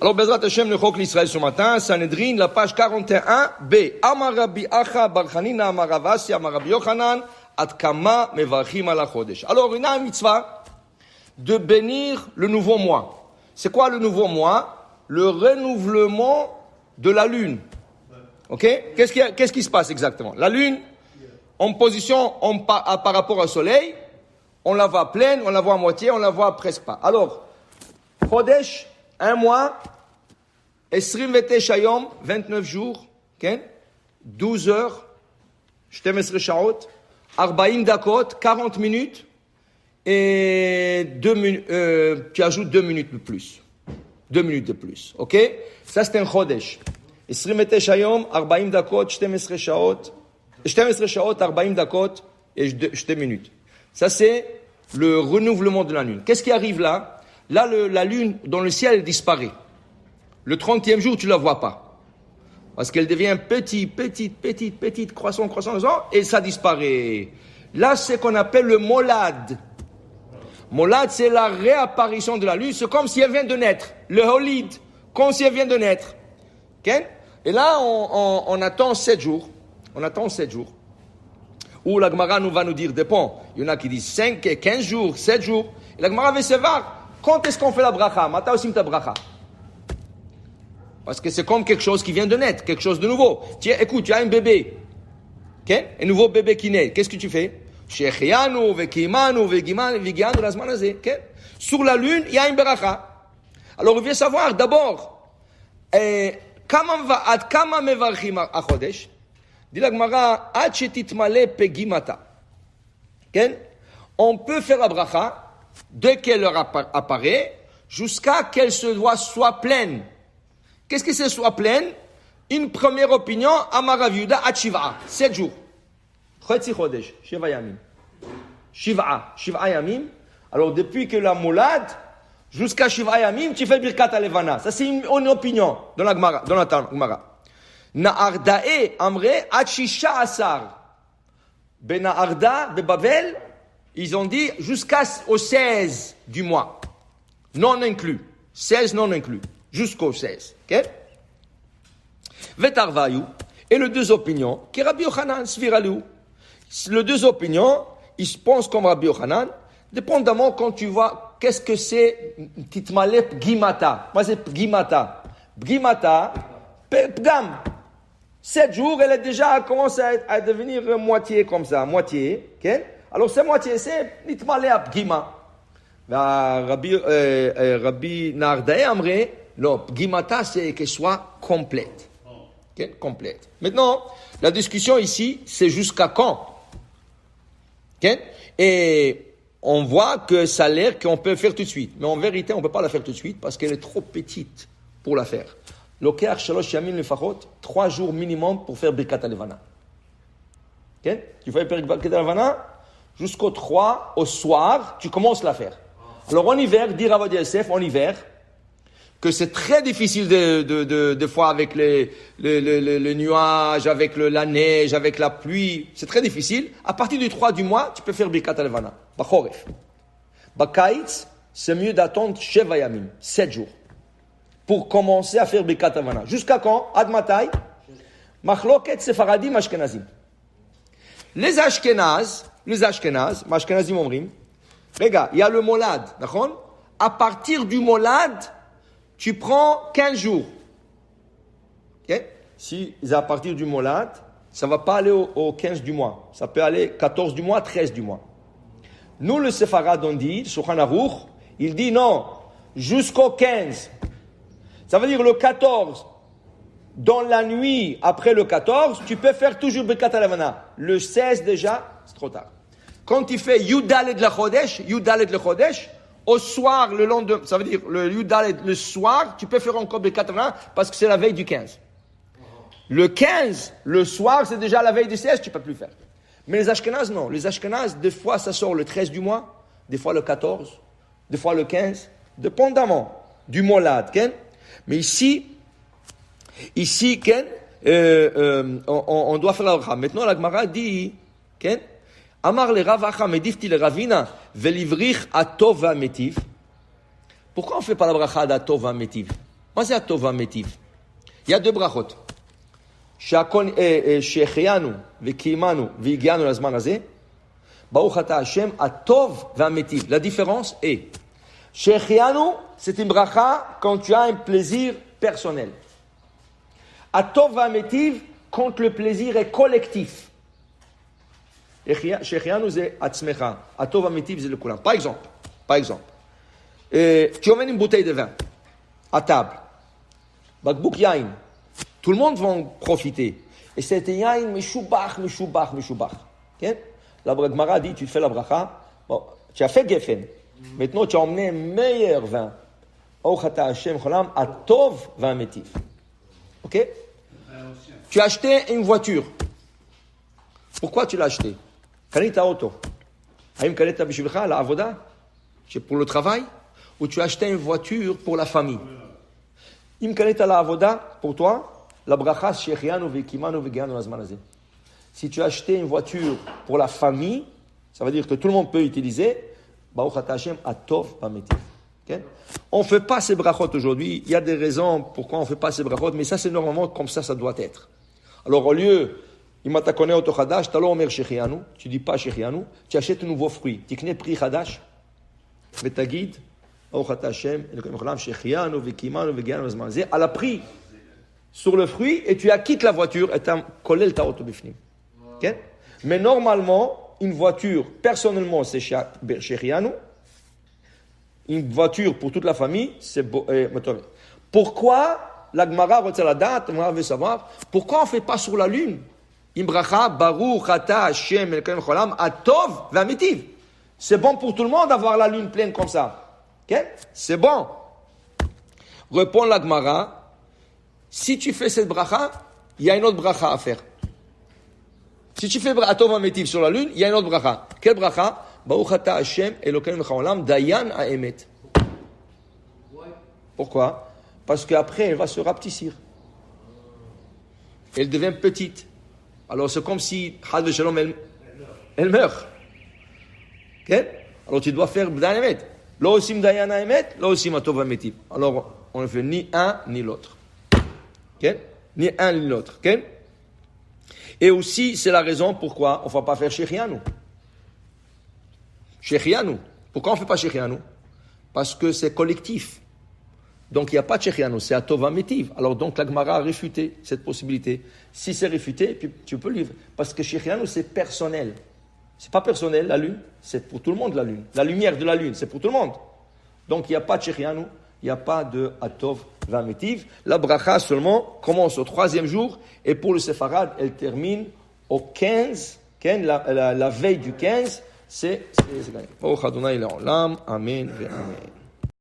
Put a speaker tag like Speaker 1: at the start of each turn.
Speaker 1: Alors, Bezrat Hashem, le Chok l'Israël ce matin, Sanhedrin, la page 41b. Amar Rabbi Acha bar Chanina amar Rav Asi amar Rabbi Yochanan, ad kama mevarchim ala chodesh. Alors, il y a une mitzvah de bénir le nouveau mois. C'est quoi le nouveau mois? Le renouvellement de la lune. Ok? Qu'est-ce qui se passe exactement? La lune, en position par rapport au soleil, on la voit pleine, on la voit à moitié, on la voit presque pas. Alors, chodesh, un mois, Esrim Vetesha Yom, 29 jours, okay? 12 heures, 12 shaot, 40 dakot, 40 minutes, et tu ajoutes 2 minutes de plus. 2 minutes de plus, ok? Ça c'est un chodesh. Esrim Vetesha Yom, 40 dakot, 12 shaot, 40 dakot, et 2 minutes. Ça c'est le renouvellement de la lune. Qu'est-ce qui arrive là? Là, la lune, dans le ciel, elle disparaît. Le 30e jour, tu la vois pas. Parce qu'elle devient petite, croissant, et ça disparaît. Là, c'est ce qu'on appelle le molad. Molad, c'est la réapparition de la lune. C'est comme si elle vient de naître. Le holid, comme si elle vient de naître. Okay? Et là, on attend 7 jours. On attend 7 jours. Ou la Gemara va nous dire, dépend. Il y en a qui disent 5, 15 jours, 7 jours. Et la Gemara va se voir. Quand est-ce qu'on fait la bracha? Mata osim ta bracha. Parce que c'est comme quelque chose qui vient de naître, quelque chose de nouveau. Tiens, écoute, tu as un bébé. Okay? Un nouveau bébé qui naît. Qu'est-ce que tu fais? Shechianu, vekimanu, vegianu, razmanazé. Okay? Sur la lune, il y a une bracha. Alors, on veut savoir d'abord, ad kama mevarchim achodesh. Dit la Gemara, ad shetitmale pegimata. Okay? On peut faire la bracha dès qu'elle leur apparaît, jusqu'à qu'elle soit pleine. Qu'est-ce que c'est soit pleine? Une première opinion, Amar Rav Yehuda, ad Shiva, 7 jours. Chetzi chodesh, Shiva yamim. Shiva yamim. Alors depuis que la moulade, jusqu'à Shiva yamim, tu fais Birkat Alevana. Ça c'est une opinion dans la Gemara. Na'ardae amre ad Shisha Asar. Bena'arda, Bebavel, ils ont dit jusqu'au 16 du mois. Non inclus. 16 non inclus. Jusqu'au 16. Ok? Vetarvayu. Et les deux opinions, qui est Rabbi Yochanan, Sviraliou. Les deux opinions, ils pensent comme Rabbi Yochanan, dépendamment quand tu vois, qu'est-ce que c'est, Titmalep Gimata. Moi c'est Gimata. Gimata, Pgam. 7 jours, elle a déjà commencé à devenir moitié comme ça, moitié. Ok? Alors, c'est moitié, c'est nitmalé à Pgima. Rabbi Nardae Amre, non, Pgimata, c'est qu'elle soit complète. Okay? Complète. Maintenant, la discussion ici, c'est jusqu'à quand? Okay? Et on voit que ça a l'air qu'on peut le faire tout de suite. Mais en vérité, on ne peut pas la faire tout de suite parce qu'elle est trop petite pour la faire. Lokeach shalosh yamin lefachot, 3 jours minimum pour faire Birkat Alevana. Okay? Tu fais Birkat Alevana? Jusqu'au 3, au soir, tu commences à la faire. Alors en hiver, dit Rav Ovadia Yosef, en hiver, que c'est très difficile de fois avec les nuages, avec la neige, avec la pluie, c'est très difficile. À partir du 3 du mois, tu peux faire Birkat Alevana. Bachoref. Bakaitz, c'est mieux d'attendre Sheva Yamim, 7 jours, pour commencer à faire Birkat Alevana. Jusqu'à quand? Ad Matai? Machloket Sefaradim Ashkenazim. Les Ashkenazim omrim, regarde, il y a le molad, d'accord? À partir du molad, tu prends 15 jours. Okay? Si c'est à partir du molad, ça ne va pas aller au 15 du mois. Ça peut aller 14 du mois, 13 du mois. Nous, le Sefarad, on dit, Shulchan Aruch, il dit non, jusqu'au 15. Ça veut dire le 14. Dans la nuit, après le 14, tu peux faire toujours Birkat Alevana. Le 16 déjà, c'est trop tard. Quand tu fais Yudalet le Chodesh, au soir, le lendemain, ça veut dire le Yudalet le soir, tu peux faire encore Birkat Alevana parce que c'est la veille du 15. Le 15, le soir, c'est déjà la veille du 16, tu ne peux plus faire. Mais les Ashkenazes, non. Les Ashkenazes, des fois, ça sort le 13 du mois, des fois le 14, des fois le 15, dépendamment du molad. Mais ici, on doit faire la bracha. Maintenant, la Gemara dit, Amar le Rav Acha medifti le Ravina velivrich atov va'metiv. Pourquoi on ne fait pas la bracha d'Atov Vametiv? Moi, c'est Atov Vametiv. Il y a deux brachot. שהחיינו וקיימנו והגיענו לזמן הזה, ברוך אתה השם, הטוב והמיטיב. La différence est, שהחיינו, c'est une bracha quand tu as un plaisir personnel. הטוב והמיטיב, quand le plaisir est collectif. שהחיינו זה עצמך, הטוב והמיטיב זה לכולם. Par exemple, tu emmènes une bouteille de vin à table, בקבוק יין, tout le monde va en profiter. Et c'est un yain meshubach. Okay? La Gemara dit, tu fais la bracha, bon, tu as fait geffen. Maintenant, tu as emmené un meilleur vin. Ochata Hashem cholam, atov vin métif. Ok? Tu as acheté une voiture. Pourquoi tu l'as acheté? Kanita auto. Haïm kanita bishvilcha, la avoda? C'est pour le travail? Ou tu as acheté une voiture pour la famille? Im kanita la avoda, pour toi? La bracha, shechianu vekimanu vegianu lazman hazeh. Si tu as acheté une voiture pour la famille, ça veut dire que tout le monde peut utiliser. Baruch ata Hashem atov bametiv. On ne fait pas ces brachot aujourd'hui. Il y a des raisons pourquoi on ne fait pas ces brachot, mais ça c'est normalement comme ça doit être. Alors au lieu, imata koneh oto chadash, t'as l'omer shechianu, tu dis pas shechianu, tu achètes un nouveau fruit. Tikne pri chadash, betagid, baruch ata Hashem, elokim cholam shechianu vekimanu vegianu lazman hazeh. À la prix sur le fruit et tu acquittes la voiture et tu as collé le tarot au bifnim. Okay? Mais normalement, une voiture, personnellement, c'est chez Rianou. Une voiture pour toute la famille, c'est motorisé. Pourquoi la Gemara retient la date? On veut savoir. Pourquoi on ne fait pas sur la lune? Imbracha, Baruch, Ata, Hashem, Elkoim, Cholam, Atov, Vametiv. C'est bon pour tout le monde d'avoir la lune pleine comme ça. Okay? C'est bon. Répond la Gemara. Si tu fais cette bracha, il y a une autre bracha à faire. Si tu fais Atov Vametiv sur la lune, il y a une autre bracha. Quelle bracha? Baruch ata Hashem Elokeinu melech haolam dayan ha'emet. Pourquoi? Parce qu'après, elle va se rapetissir. Elle devient petite. Alors c'est comme si, Chad v'shalom, elle meurt. Okay? Alors tu dois faire dayan ha'emet. Lo osim dayan ha'emet, lo osim Atov Vametiv. Alors on ne fait ni un ni l'autre. Okay? Ni un ni l'autre. Okay? Et aussi, c'est la raison pourquoi on ne va pas faire Shechianu. Shechianu. Pourquoi on ne fait pas Shechianu? Parce que c'est collectif. Donc il n'y a pas de Shechianu, c'est Atov Vametiv. Alors donc la Gemara a réfuté cette possibilité. Si c'est réfuté, puis tu peux livrer. Parce que Shechianu, c'est personnel. C'est pas personnel, la lune, c'est pour tout le monde la lune. La lumière de la lune, c'est pour tout le monde. Donc il n'y a pas de Shechianu. Il n'y a pas de Atov Vametiv. La bracha seulement commence au 3e jour et pour le séfarade, elle termine au 15. La veille du 15, c'est Baruch Adonai Le'olam. Amen.